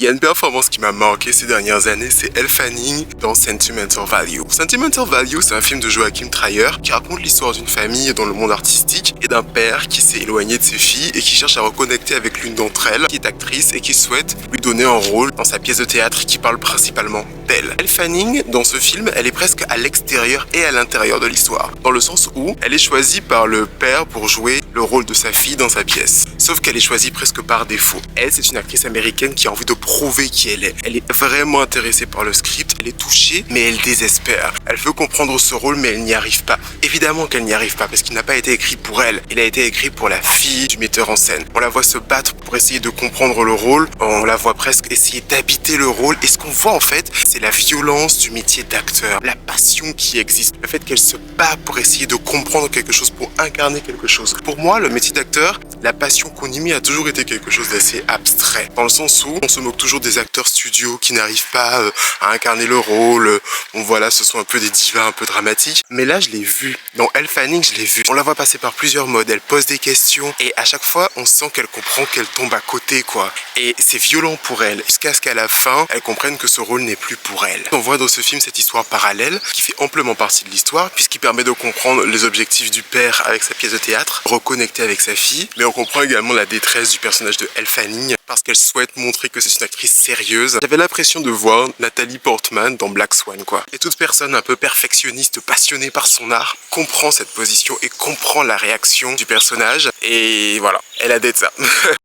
Il y a une performance qui m'a marqué ces dernières années, c'est Elle Fanning dans Sentimental Value. Sentimental Value, c'est un film de Joachim Trier qui raconte l'histoire d'une famille dans le monde artistique et d'un père qui s'est éloigné de ses filles et qui cherche à reconnecter avec l'une d'entre elles, qui est actrice et qui souhaite lui donner un rôle dans sa pièce de théâtre qui parle principalement d'elle. Elle Fanning, dans ce film, elle est presque à l'extérieur et à l'intérieur de l'histoire, dans le sens où elle est choisie par le père pour jouer le rôle de sa fille dans sa pièce. Sauf qu'elle est choisie presque par défaut. Elle, c'est une actrice américaine qui a envie de prouver qui elle est. Elle est vraiment intéressée par le script, elle est touchée, mais elle désespère. Elle veut comprendre ce rôle, mais elle n'y arrive pas. Évidemment qu'elle n'y arrive pas, parce qu'il n'a pas été écrit pour elle. Il a été écrit pour la fille du metteur en scène. On la voit se battre pour essayer de comprendre le rôle, on la voit presque essayer d'habiter le rôle, et ce qu'on voit en fait, c'est la violence du métier d'acteur, la passion qui existe, le fait qu'elle se bat pour essayer de comprendre quelque chose, pour incarner quelque chose. Pour moi, le métier d'acteur, la passion qu'on y met a toujours été quelque chose d'assez abstrait, dans le sens où on se moque toujours des acteurs studio qui n'arrivent pas à incarner le rôle. Bon voilà, ce sont un peu des divas un peu dramatiques, mais là je l'ai vu, dans Elle Fanning je l'ai vu, on la voit passer par plusieurs modes, elle pose des questions et à chaque fois on sent qu'elle comprend qu'elle tombe à côté quoi, et c'est violent pour elle, jusqu'à ce qu'à la fin elle comprenne que ce rôle n'est plus pour elle. On voit dans ce film cette histoire parallèle qui fait amplement partie de l'histoire, puisqu'il permet de comprendre les objectifs du père avec sa pièce de théâtre, reconnecter avec sa fille, mais on comprend également la détresse du personnage de Elle Fanning parce qu'elle souhaite montrer que c'est une actrice sérieuse. J'avais l'impression de voir Nathalie Portman dans Black Swan quoi. Et toute personne un peu perfectionniste, passionnée par son art, comprend cette position et comprend la réaction du personnage, et voilà, elle a d'être ça.